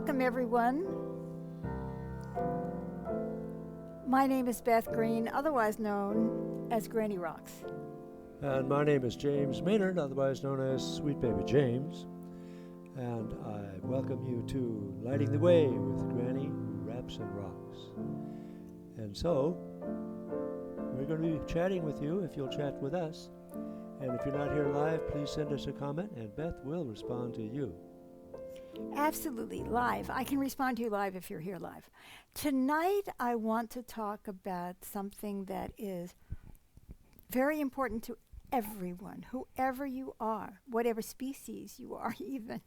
Welcome, everyone. My name is Beth Green, otherwise known as Granny Rocks. And my name is James Maynard, otherwise known as Sweet Baby James. And I welcome you to Lighting the Way with Granny Who Raps and Rocks. And so, we're going to be chatting with you if you'll chat with us. And if you're not here live, please send us a comment and Beth will respond to you. Absolutely, live. I can respond to you live if you're here live. Tonight, I want to talk about something that is very important to everyone, whoever you are, whatever species you are even.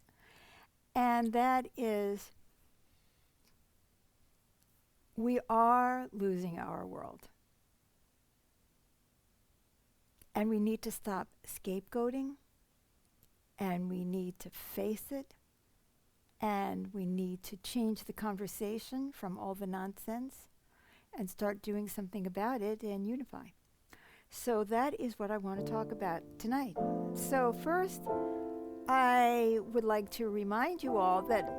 And that is, we are losing our world. And we need to stop scapegoating, and we need to face it, and we need to change the conversation from all the nonsense and start doing something about it and unify. So that is what I want to talk about tonight. So first, I would like to remind you all that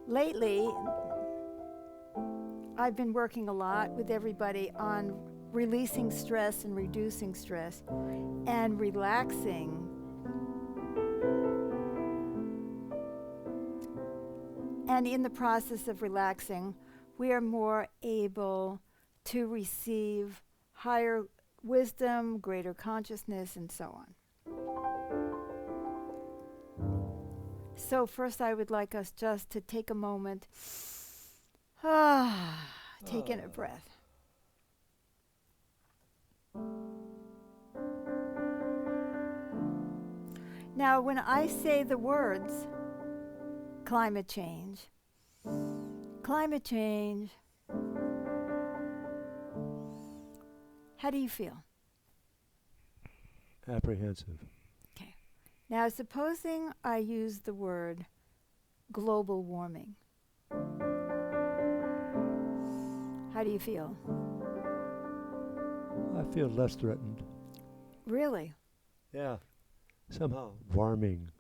lately I've been working a lot with everybody on releasing stress and reducing stress and relaxing. And in the process of relaxing, we are more able to receive higher wisdom, greater consciousness, and so on. So first I would like us just to take a moment, take in a breath. Now, when I say the words, climate change, how do you feel? Apprehensive. Okay. Now, supposing I use the word global warming, how do you feel? I feel less threatened. Really? Yeah. Somehow warming.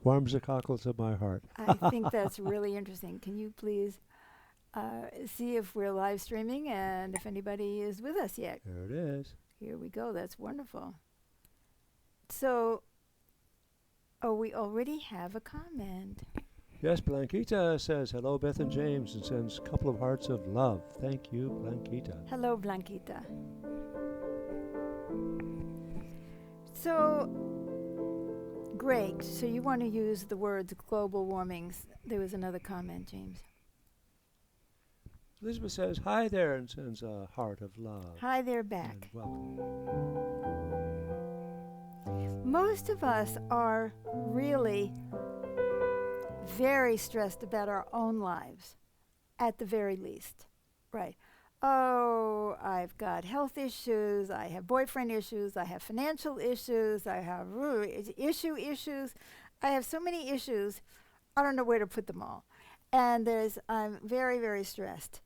Warms the cockles of my heart. I think that's really interesting. Can you please see if we're live streaming and if anybody is with us yet? There it is. Here we go. That's wonderful. So, we already have a comment. Yes, Blanquita says, hello, Beth and James, and sends a couple of hearts of love. Thank you, Blanquita. Hello, Blanquita. So, great. So you want to use the words global warming. There was another comment, James. Elizabeth says, hi there, and sends a heart of love. Hi there, back. And welcome. Most of us are really very stressed about our own lives, at the very least, right? Oh, I've got health issues, I have boyfriend issues, I have financial issues, I have issues. I have so many issues, I don't know where to put them all. And I'm very, very stressed.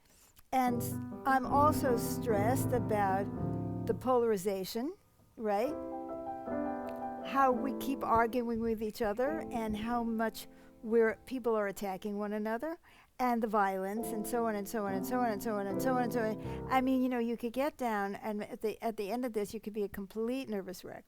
And I'm also stressed about the polarization, right? How we keep arguing with each other and how much people are attacking one another, and the violence, and so on and so on and so on and so on and so on and so on. I mean, you could get down, and at the end of this, you could be a complete nervous wreck.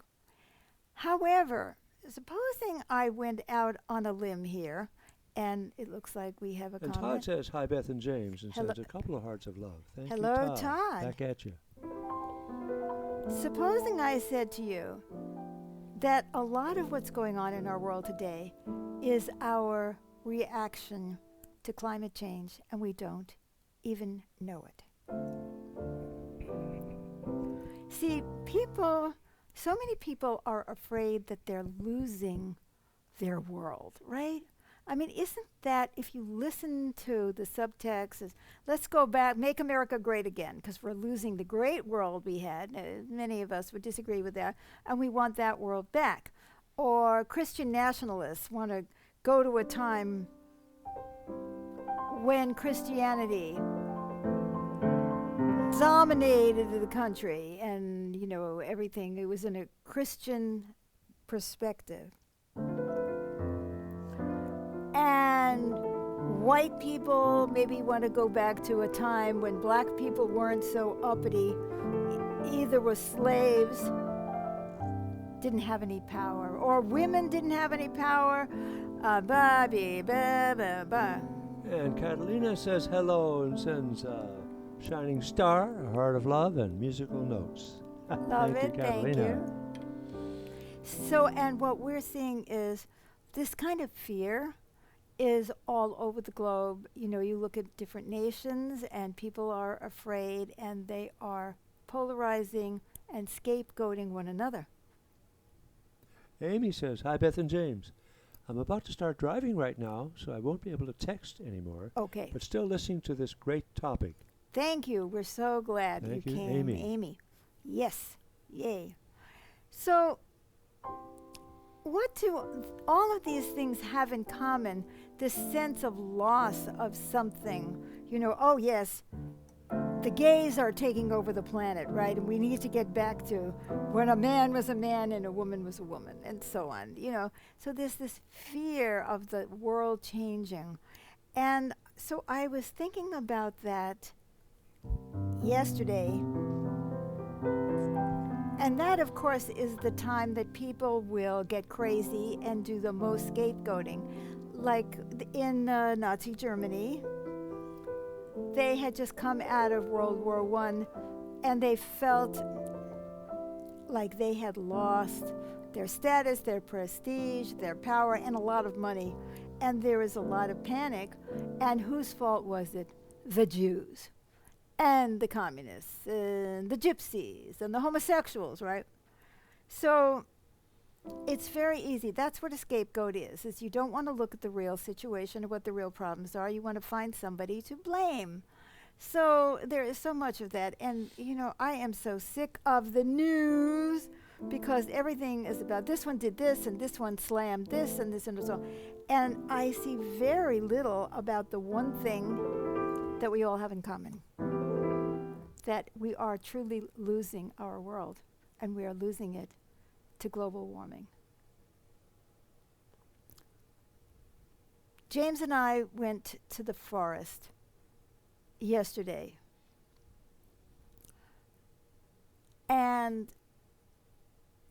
However, supposing I went out on a limb here, and it looks like we have a And comment. Todd says, hi, Beth and James, and Hello. sends a couple of hearts of love. Thank Hello, you, Todd. Todd. Back at you. Supposing I said to you that a lot of what's going on in our world today is our reaction to climate change, and we don't even know it. See, so many people are afraid that they're losing their world, right? I mean, isn't that, if you listen to the subtext, is let's go back, make America great again, because we're losing the great world we had. Many of us would disagree with that, and we want that world back. Or Christian nationalists want to go to a time when Christianity dominated the country and, everything. It was in a Christian perspective. And And white people maybe want to go back to a time when black people weren't so uppity, either were slaves, didn't have any power, or women didn't have any power. Ba, be, ba, ba, ba. And Catalina says hello and sends a shining star, a heart of love, and musical notes. Love Thank you, it, thank Catalina. you. So, and what we're seeing is this kind of fear is all over the globe. You know, you look at different nations and people are afraid and they are polarizing and scapegoating one another. Amy says, hi, Beth and James. I'm about to start driving right now, so I won't be able to text anymore, Okay. but still listening to this great topic. Thank you. We're so glad Thank you you, came, Amy. Yes. Yay. So, what do all of these things have in common? This sense of loss of something. You know, oh, yes, the gays are taking over the planet, right? And we need to get back to when a man was a man and a woman was a woman, and so on. You know, so there's this fear of the world changing. And so I was thinking about that yesterday. And that, of course, is the time that people will get crazy and do the most scapegoating. Like in Nazi Germany, they had just come out of World War I, and they felt like they had lost their status, their prestige, their power, and a lot of money. And there was a lot of panic. And whose fault was it? The Jews. And the communists, and the gypsies, and the homosexuals, right? So it's very easy. That's what a scapegoat is you don't want to look at the real situation or what the real problems are. You want to find somebody to blame. So there is so much of that. And, you know, I am so sick of the news because everything is about this one did this, and this one slammed this, and this, and so. And I see very little about the one thing that we all have in common. That we are truly losing our world, and we are losing it to global warming. James and I went to the forest yesterday, and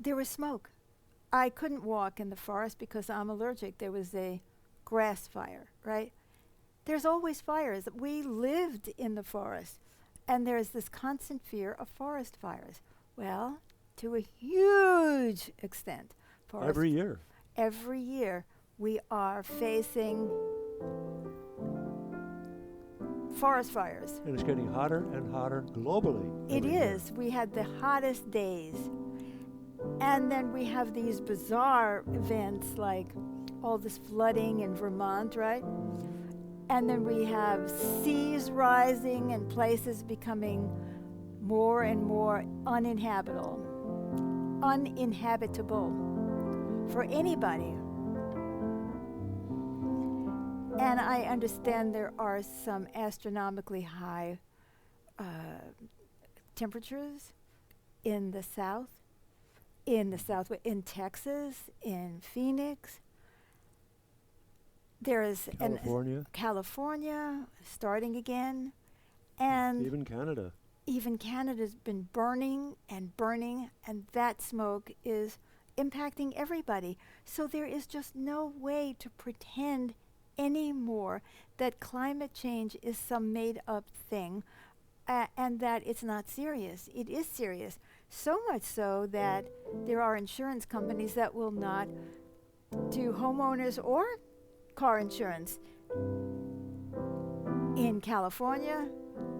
there was smoke. I couldn't walk in the forest because I'm allergic. There was a grass fire, right? There's always fires. We lived in the forest. And there's this constant fear of forest fires. Well, to a huge extent. Every year. Every year we are facing forest fires. And it's getting hotter and hotter globally. It is. We had the hottest days. And then we have these bizarre events like all this flooding in Vermont, right? And then we have seas rising and places becoming more and more uninhabitable for anybody. And I understand there are some astronomically high temperatures in the south, in Texas, in Phoenix. There is California starting again, and even Canada. Even Canada's been burning, and that smoke is impacting everybody. So there is just no way to pretend anymore that climate change is some made-up thing, and that it's not serious. It is serious, so much so that there are insurance companies that will not do homeowners or car insurance in California,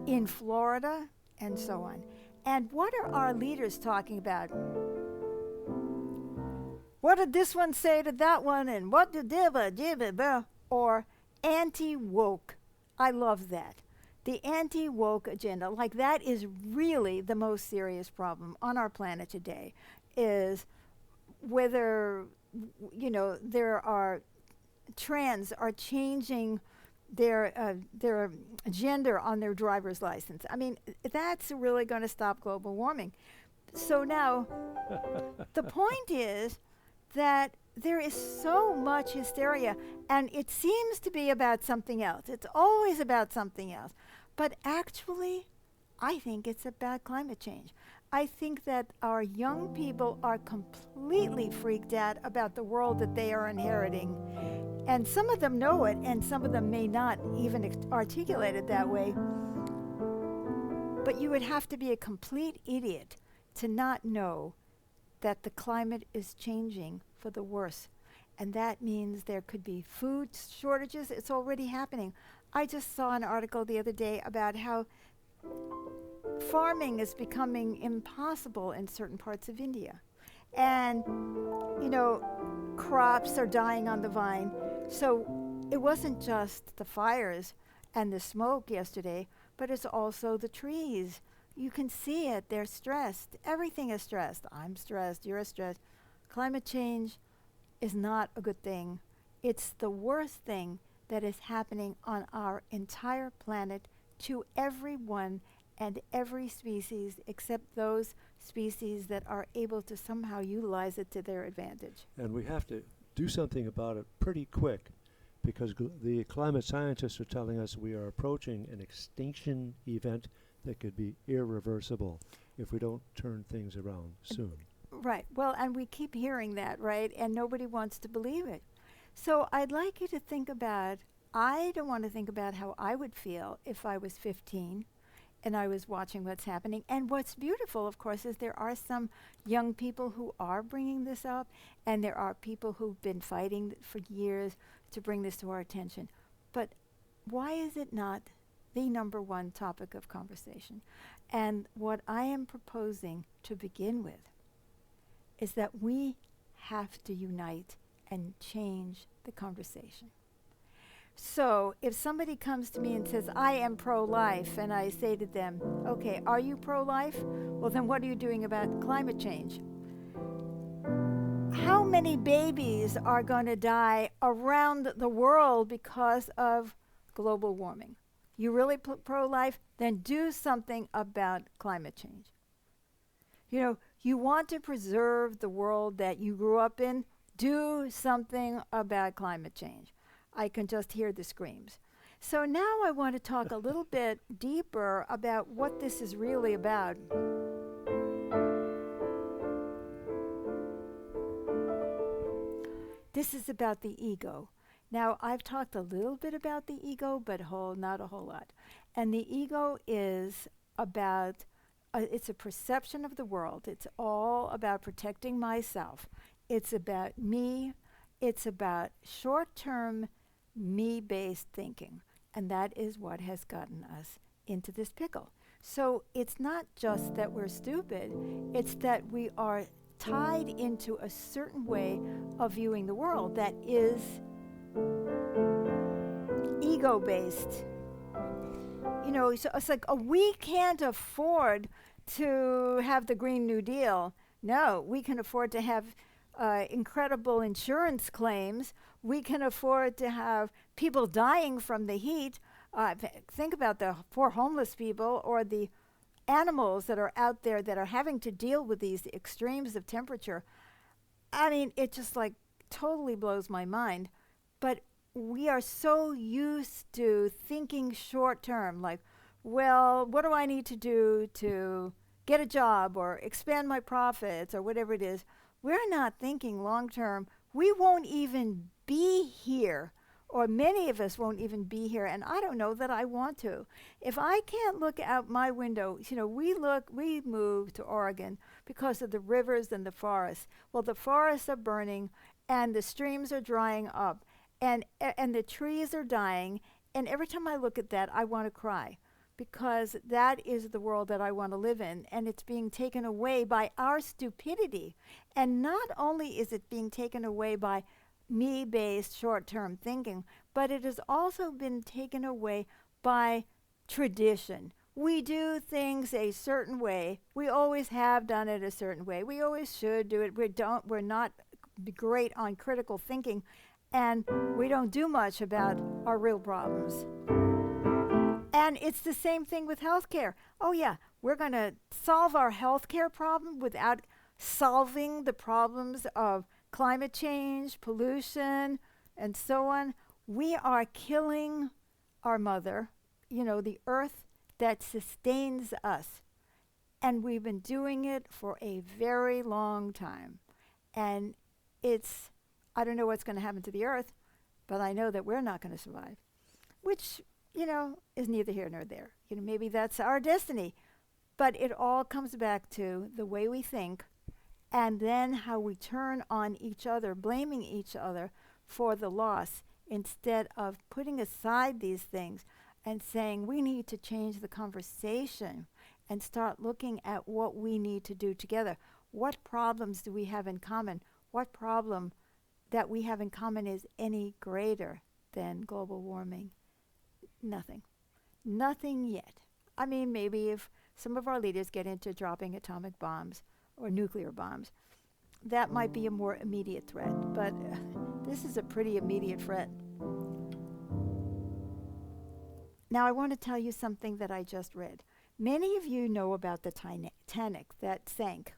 in Florida, and so on. And what are our leaders talking about? What did this one say to that one? And what did or anti-woke. I love that. The anti-woke agenda, like that is really the most serious problem on our planet today, is whether, you know, there are trans are changing their gender on their driver's license. I mean, that's really going to stop global warming. So now, the point is that there is so much hysteria, and it seems to be about something else. It's always about something else. But actually, I think it's about climate change. I think that our young people are completely freaked out about the world that they are inheriting. And some of them know it, and some of them may not even articulate it that way. But you would have to be a complete idiot to not know that the climate is changing for the worse. And that means there could be food shortages. It's already happening. I just saw an article the other day about how farming is becoming impossible in certain parts of India. And, you know, crops are dying on the vine. So it wasn't just the fires and the smoke yesterday, but it's also the trees. You can see it. They're stressed. Everything is stressed. I'm stressed. You're stressed. Climate change is not a good thing. It's the worst thing that is happening on our entire planet to everyone and every species except those species that are able to somehow utilize it to their advantage. And we have to do something about it pretty quick because the climate scientists are telling us we are approaching an extinction event that could be irreversible if we don't turn things around soon. Right. Well, and we keep hearing that, right? And nobody wants to believe it. So I'd like you to think about, I don't want to think about how I would feel if I was 15 and I was watching what's happening. And what's beautiful, of course, is there are some young people who are bringing this up, and there are people who've been fighting for years to bring this to our attention. But why is it not the number one topic of conversation? And what I am proposing to begin with is that we have to unite and change the conversation. So if somebody comes to me and says, I am pro-life, and I say to them, okay, are you pro-life? Well, then what are you doing about climate change? How many babies are going to die around the world because of global warming? You really pro-life? Then do something about climate change. You know, you want to preserve the world that you grew up in? Do something about climate change. I can just hear the screams. So now I want to talk a little bit deeper about what this is really about. This is about the ego. Now, I've talked a little bit about the ego, but not a whole lot. And the ego is about, it's a perception of the world. It's all about protecting myself. It's about me. It's about short-term me-based thinking. And that is what has gotten us into this pickle. So it's not just that we're stupid. It's that we are tied into a certain way of viewing the world that is ego-based. You know, so it's like, we can't afford to have the Green New Deal. No, we can afford to have incredible insurance claims. We can afford to have people dying from the heat. Think about the poor homeless people or the animals that are out there that are having to deal with these extremes of temperature. I mean, it just like totally blows my mind. But we are so used to thinking short term, like, well, what do I need to do to get a job or expand my profits or whatever it is? We're not thinking long term. We won't even be here, or many of us won't even be here, and I don't know that I want to. If I can't look out my window, you know, we moved to Oregon because of the rivers and the forests. Well, the forests are burning, and the streams are drying up, and the trees are dying, and every time I look at that, I want to cry, because that is the world that I want to live in, and it's being taken away by our stupidity. And not only is it being taken away by me-based short-term thinking, but it has also been taken away by tradition. We do things a certain way. We always have done it a certain way. We always should do it. We're not great on critical thinking, and we don't do much about our real problems. And it's the same thing with healthcare. Oh yeah, we're going to solve our healthcare problem without solving the problems of climate change, pollution, and so on, we are killing our mother, the earth that sustains us. And we've been doing it for a very long time. And it's, I don't know what's going to happen to the earth, but I know that we're not going to survive, which, is neither here nor there. Maybe that's our destiny. But it all comes back to the way we think and then how we turn on each other, blaming each other for the loss instead of putting aside these things and saying we need to change the conversation and start looking at what we need to do together. What problems do we have in common? What problem that we have in common is any greater than global warming? Nothing. Nothing yet. I mean, maybe if some of our leaders get into dropping atomic bombs or nuclear bombs, that might be a more immediate threat. But this is a pretty immediate threat. Now, I want to tell you something that I just read. Many of you know about the Titanic that sank.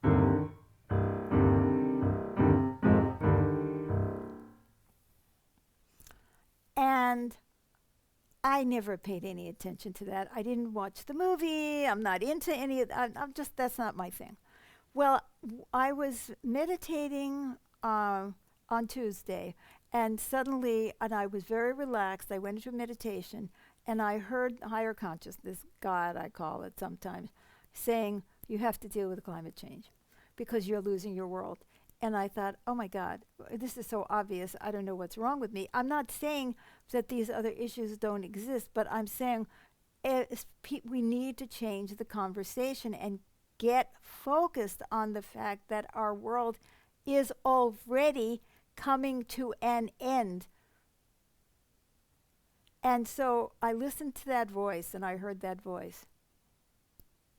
And I never paid any attention to that. I didn't watch the movie. I'm not into any of that. That's not my thing. Well, I was meditating on Tuesday, and suddenly, and I was very relaxed. I went into meditation, and I heard higher consciousness, God, I call it sometimes, saying, you have to deal with climate change because you're losing your world. And I thought, oh my God, this is so obvious. I don't know what's wrong with me. I'm not saying that these other issues don't exist, but I'm saying we need to change the conversation and get focused on the fact that our world is already coming to an end. And so I listened to that voice, and I heard that voice,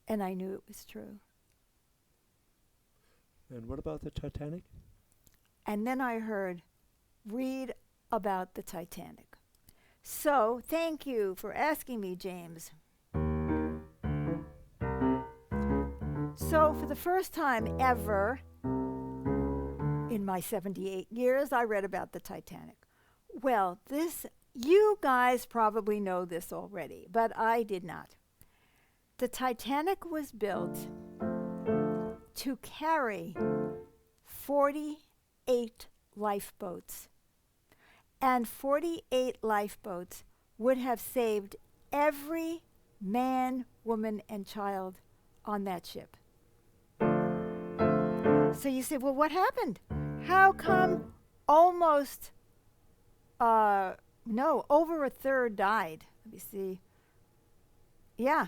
and I knew it was true. And what about the Titanic? And then I heard, read about the Titanic. So thank you for asking me, James. So for the first time ever in my 78 years, I read about the Titanic. Well, you guys probably know this already, but I did not. The Titanic was built to carry 48 lifeboats. And 48 lifeboats would have saved every man, woman, and child on that ship. So you say, well, what happened? How come almost, over a third died? Let me see. Yeah.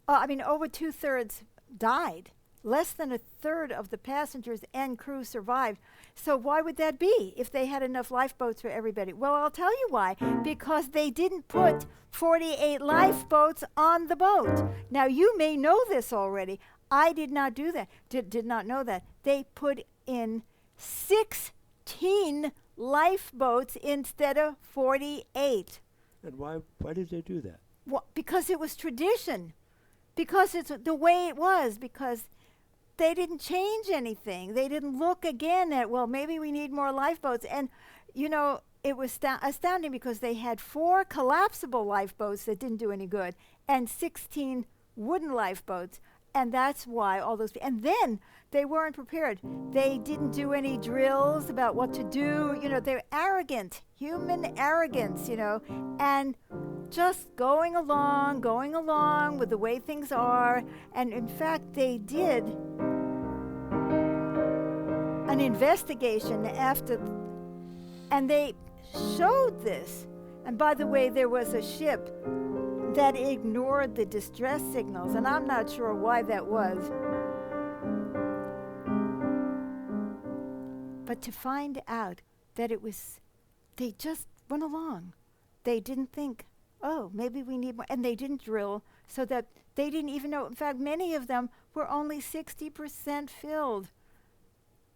Over 2/3 died. Less than a third of the passengers and crew survived. So why would that be if they had enough lifeboats for everybody? Well, I'll tell you why. Because they didn't put 48 lifeboats on the boat. Now, you may know this already. I did not do that. Did not know that. They put in 16 lifeboats instead of 48. And why did they do that? Well, because it was tradition. Because it's the way it was. Because they didn't change anything. They didn't look again at, well, maybe we need more lifeboats. And, it was astounding because they had 4 collapsible lifeboats that didn't do any good and 16 wooden lifeboats. And that's why all those and then they weren't prepared. They didn't do any drills about what to do. They're arrogant, human arrogance, and just going along with the way things are. And in fact, they did an investigation and they showed this. And by the way, there was a ship that ignored the distress signals, and I'm not sure why that was. But to find out that they just went along. They didn't think, oh, maybe we need more, and they didn't drill, so that they didn't even know. In fact, many of them were only 60% filled.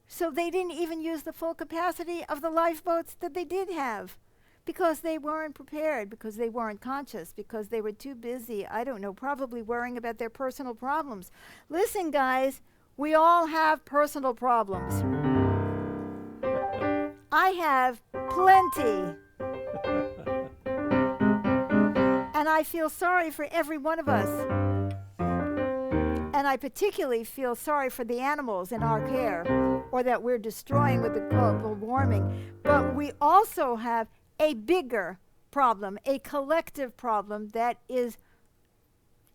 So they didn't even use the full capacity of the lifeboats that they did have. Because they weren't prepared, because they weren't conscious, because they were too busy, probably worrying about their personal problems. Listen, guys, we all have personal problems. I have plenty. And I feel sorry for every one of us. And I particularly feel sorry for the animals in our care, or that we're destroying with the global warming. But we also have a bigger problem, a collective problem that is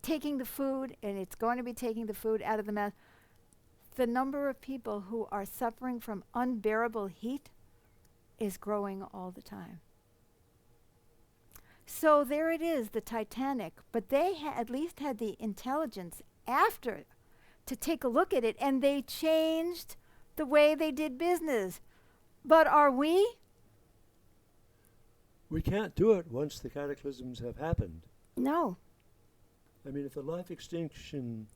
taking the food, and it's going to be taking the food out of the mouth. The number of people who are suffering from unbearable heat is growing all the time. So there it is, the Titanic. But they at least had the intelligence after to take a look at it, and they changed the way they did business. But are we? We can't do it once the cataclysms have happened. No. I mean, if the life extinction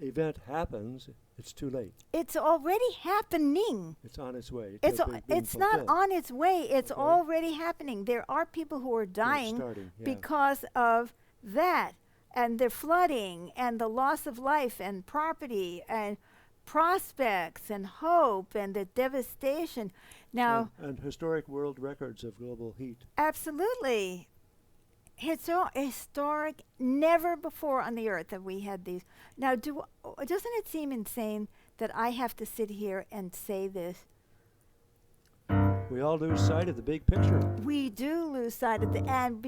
event happens, it's too late. It's already happening. It's on its way. It's not on its way. It's already happening. There are people who are dying because of that, and the flooding, and the loss of life, and property, and prospects, and hope, and the devastation. Now, and historic world records of global heat. Absolutely. Historic, never before on the earth have we had these. Now, doesn't it seem insane that I have to sit here and say this? We all lose sight of the big picture. We do lose sight of the and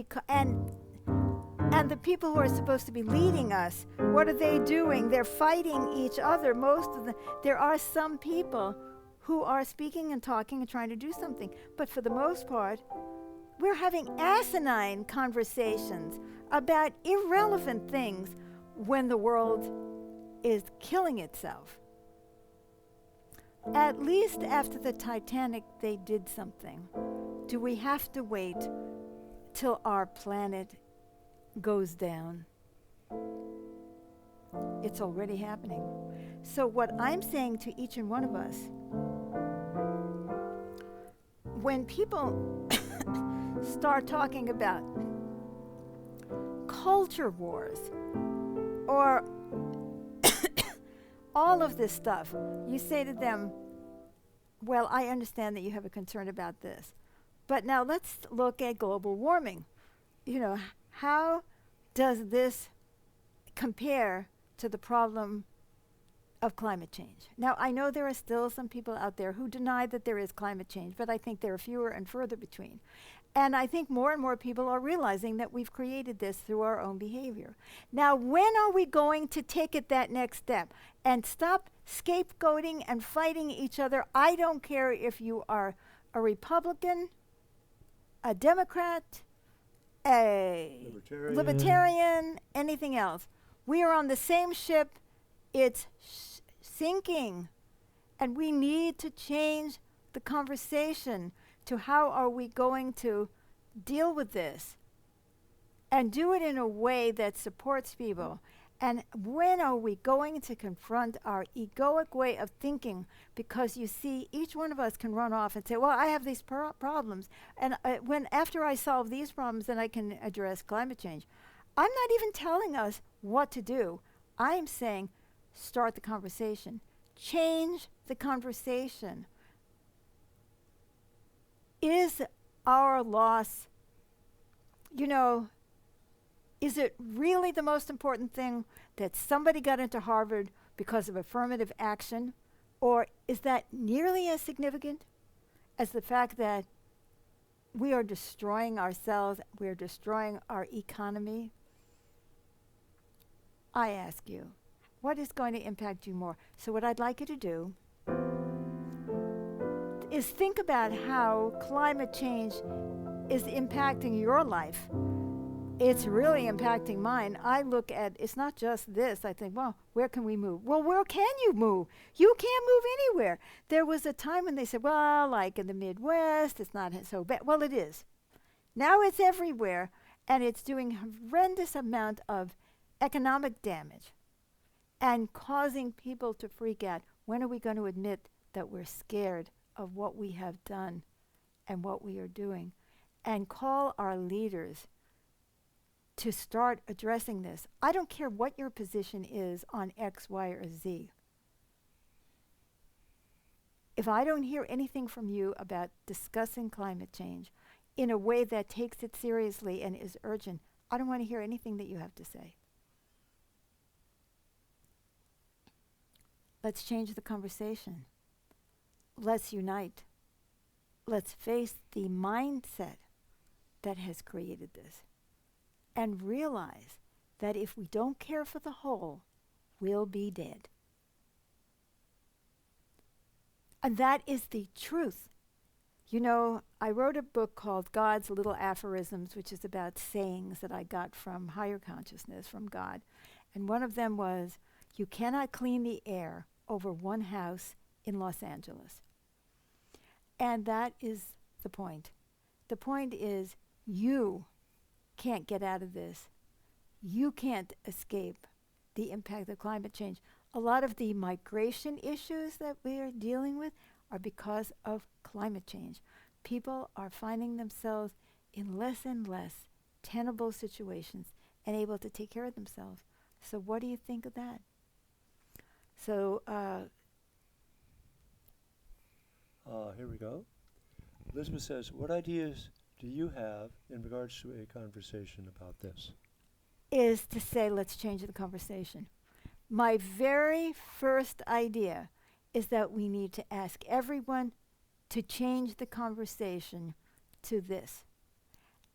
the people who are supposed to be leading us, what are they doing? They're fighting each other. Most of them. There are some people who are speaking and talking and trying to do something, but for the most part, we're having asinine conversations about irrelevant things when the world is killing itself. At least after the Titanic, they did something. Do we have to wait till our planet goes down? It's already happening. So what I'm saying to each and one of us, when people start talking about culture wars or all of this stuff, you say to them, well, I understand that you have a concern about this, but now let's look at global warming. You know, how does this compare to the problem of climate change? Now, I know there are still some people out there who deny that there is climate change, but I think there are fewer and further between. And I think more and more people are realizing that we've created this through our own behavior. Now, when are we going to take it that next step and stop scapegoating and fighting each other? I don't care if you are a Republican, a Democrat, a libertarian, anything else. We are on the same ship. It's sinking. And we need to change the conversation to how are we going to deal with this and do it in a way that supports people. And when are we going to confront our egoic way of thinking? Because you see, each one of us can run off and say, well, I have these problems. And after I solve these problems, then I can address climate change. I'm not even telling us what to do. I'm saying start the conversation. Change the conversation. Is our loss, is it really the most important thing that somebody got into Harvard because of affirmative action? Or is that nearly as significant as the fact that we are destroying ourselves, we are destroying our economy? I ask you, what is going to impact you more? So what I'd like you to do is think about how climate change is impacting your life. It's really impacting mine. I look at, it's not just this. I think, well, where can we move? Well, where can you move? You can't move anywhere. There was a time when they said, well, like in the Midwest, it's not so bad. Well, it is. Now it's everywhere, and it's doing horrendous amount of economic damage and causing people to freak out. When are we going to admit that we're scared of what we have done and what we are doing, and call our leaders to start addressing this? I don't care what your position is on X, Y, or Z. If I don't hear anything from you about discussing climate change in a way that takes it seriously and is urgent, I don't want to hear anything that you have to say. Let's change the conversation. Let's unite. Let's face the mindset that has created this and realize that if we don't care for the whole, we'll be dead. And that is the truth. You know, I wrote a book called God's Little Aphorisms, which is about sayings that I got from higher consciousness, from God. And one of them was, you cannot clean the air over one house in Los Angeles. And that is the point. The point is, you can't get out of this. You can't escape the impact of climate change. A lot of the migration issues that we are dealing with are because of climate change. People are finding themselves in less and less tenable situations and able to take care of themselves. So what do you think of that? So here we go. Elizabeth says, what ideas do you have in regards to a conversation about this? is to say, let's change the conversation. My very first idea is that we need to ask everyone to change the conversation to this,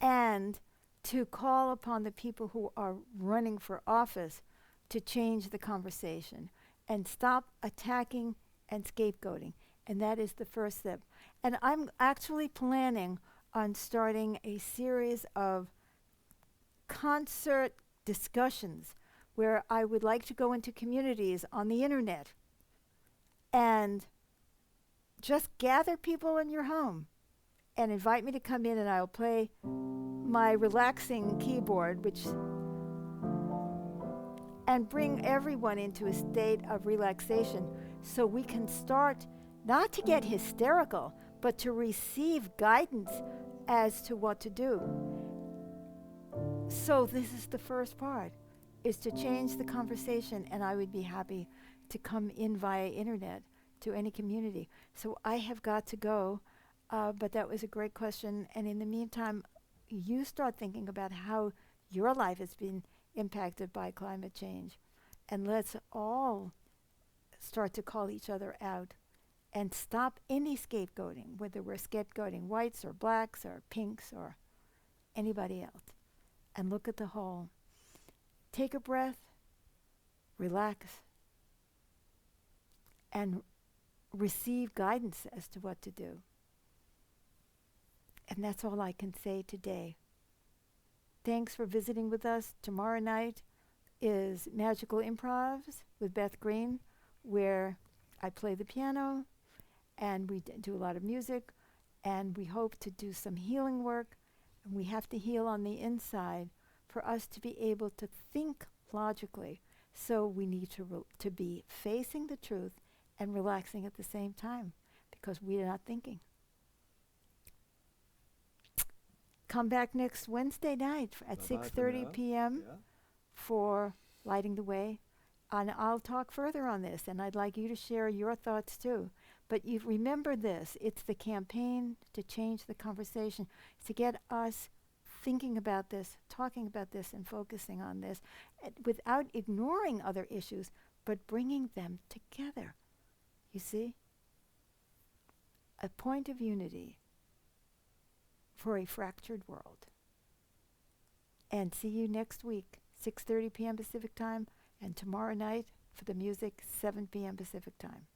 and to call upon the people who are running for office to change the conversation and stop attacking and scapegoating. And that is the first step. And I'm actually planning on starting a series of concert discussions where I would like to go into communities on the internet and just gather people in your home and invite me to come in, and I'll play my relaxing keyboard, and bring everyone into a state of relaxation so we can start not to get hysterical, but to receive guidance as to what to do. So this is the first part, is to change the conversation, and I would be happy to come in via internet to any community. So I have got to go, but that was a great question. And in the meantime, you start thinking about how your life has been impacted by climate change. And let's all start to call each other out and stop any scapegoating, whether we're scapegoating whites or blacks or pinks or anybody else. And look at the whole. Take a breath, relax, and receive guidance as to what to do. And that's all I can say today. Thanks for visiting with us. Tomorrow night is Magical Improvs with Beth Green, where I play the piano and we do a lot of music, and we hope to do some healing work. And we have to heal on the inside for us to be able to think logically. So we need to be facing the truth and relaxing at the same time, because we are not thinking. Come back next Wednesday night at 6:30 p.m. for Lighting the Way. And I'll talk further on this, and I'd like you to share your thoughts too. But you remember this, it's the campaign to change the conversation, to get us thinking about this, talking about this, and focusing on this, without ignoring other issues, but bringing them together. You see? A point of unity for a fractured world. And see you next week, 6:30 p.m. Pacific time, and tomorrow night for the music, 7 p.m. Pacific time.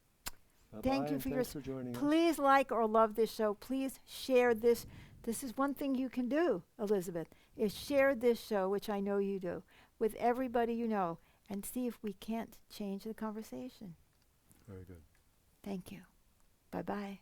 Bye-bye, Thank you for joining us. Please like or love this show. Please share this. This is one thing you can do, Elizabeth, is share this show, which I know you do, with everybody you know, and see if we can't change the conversation. Very good. Thank you. Bye-bye.